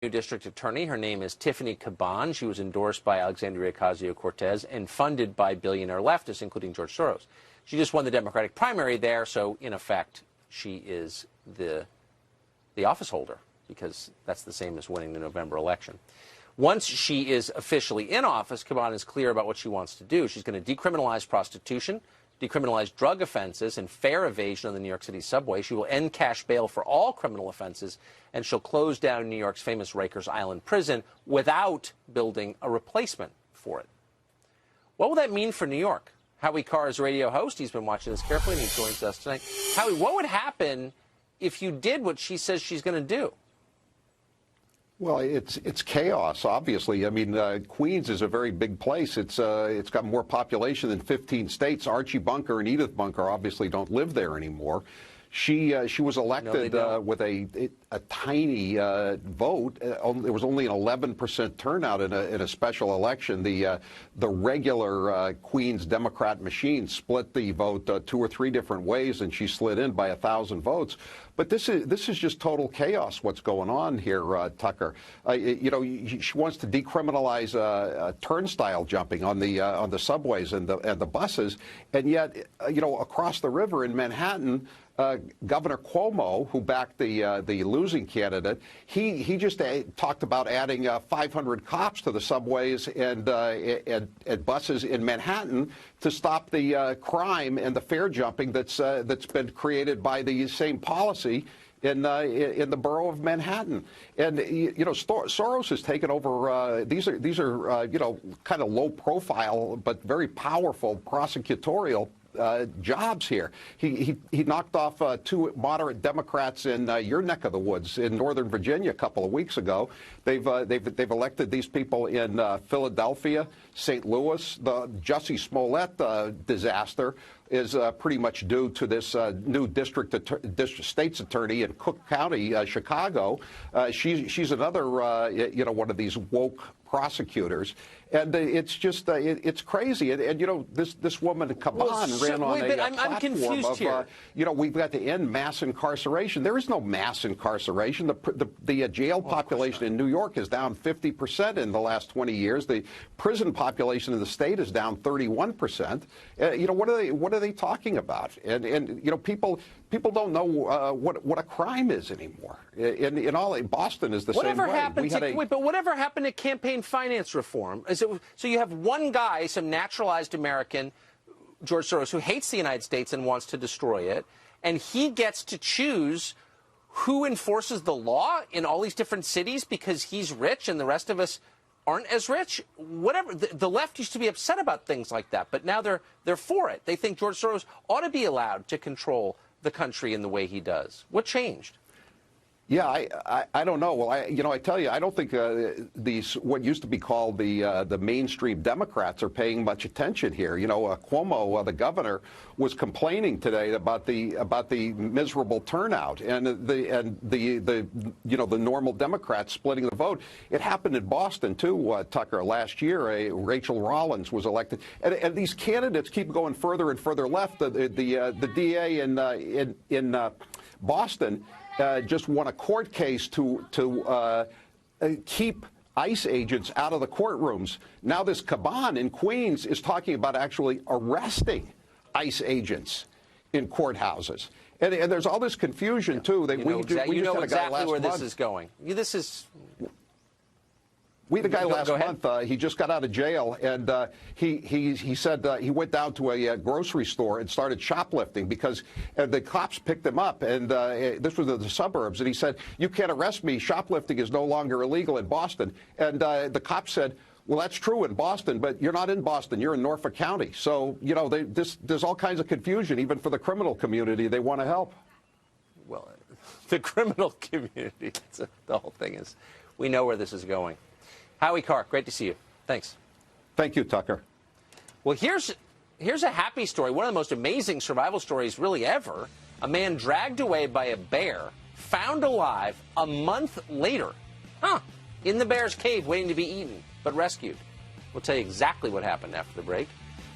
new district attorney. Her name is Tiffany Caban. She was endorsed by Alexandria Ocasio-Cortez and funded by billionaire leftists, including George Soros. She just won the Democratic primary there, so in effect, she is the office holder, because that's the same as winning the November election. Once she is officially in office, Caban is clear about what she wants to do. She's going to decriminalize prostitution, decriminalize drug offenses and fare evasion on the New York City subway. She will end cash bail for all criminal offenses, and she'll close down New York's famous Rikers Island prison without building a replacement for it. What will that mean for New York? Howie Carr is a radio host. He's been watching this carefully, and he joins us tonight. Howie, what would happen if you did what she says she's going to do? Well, it's chaos, obviously. I mean, Queens is a very big place. It's got more population than 15 states. Archie Bunker and Edith Bunker obviously don't live there anymore. She was elected with a tiny vote. There was only an 11% turnout in a special election. The regular Queens Democrat machine split the vote 2 or 3 different ways, and she slid in by 1,000 votes. But this is just total chaos. What's going on here, Tucker? You know, she wants to decriminalize turnstile jumping on the subways and the buses, and yet, you know, across the river in Manhattan, Governor Cuomo, who backed the losing candidate, he just talked about adding 500 cops to the subways and buses in Manhattan to stop the crime and the fare jumping that's been created by the same policy in the borough of Manhattan. And you know, Soros has taken over. These are you know, kind of low profile but very powerful prosecutorial jobs here. He knocked off 2 moderate Democrats in your neck of the woods in Northern Virginia a couple of weeks ago. They've elected these people in Philadelphia, St. Louis. The Jussie Smollett disaster is pretty much due to this new district state's attorney in Cook County, Chicago. She's another you know, one of these woke prosecutors, and it's just it's crazy. And you know, this woman Caban ran on a platform of you know, we've got to end mass incarceration. There is no mass incarceration. The jail population in New York is down 50% in the last 20 years. The prison population in the state is down 31%. You know, what are they talking about? And you know, people don't know what a crime is anymore. In Boston is the same way. But whatever happened to campaign finance reform? So you have one guy, some naturalized American, George Soros, who hates the United States and wants to destroy it, and he gets to choose who enforces the law in all these different cities because he's rich and the rest of us aren't as rich. Whatever. The left used to be upset about things like that, but now they're for it. They think George Soros ought to be allowed to control the country in the way he does. What changed? Yeah, I don't know. Well, you know, I tell you, I don't think these what used to be called the mainstream Democrats are paying much attention here. You know, Cuomo, the governor, was complaining today about the miserable turnout and the you know, the normal Democrats splitting the vote. It happened in Boston too, Tucker. Last year, Rachel Rollins was elected, and these candidates keep going further and further left. The DA in Boston just won a court case to keep ICE agents out of the courtrooms. Now this Caban in Queens is talking about actually arresting ICE agents in courthouses. And there's all this confusion, too. You know exactly where this is going. We had a guy last month, he just got out of jail, and he said he went down to a grocery store and started shoplifting because the cops picked him up, and this was in the suburbs, and he said, "You can't arrest me. Shoplifting is no longer illegal in Boston." And the cops said, "Well, that's true in Boston, but you're not in Boston. You're in Norfolk County." So, you know, there's all kinds of confusion, even for the criminal community. They want to help. Well, the criminal community, the whole thing is, we know where this is going. Howie Carr, great to see you. Thanks. Thank you, Tucker. Well, here's a happy story, one of the most amazing survival stories really ever. A man dragged away by a bear, found alive a month later. In the bear's cave waiting to be eaten, but rescued. We'll tell you exactly what happened after the break.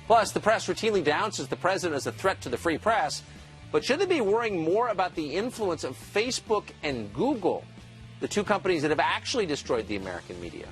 Plus, the press routinely denounces the president as a threat to the free press. But should they be worrying more about the influence of Facebook and Google? the two companies that have actually destroyed the American media.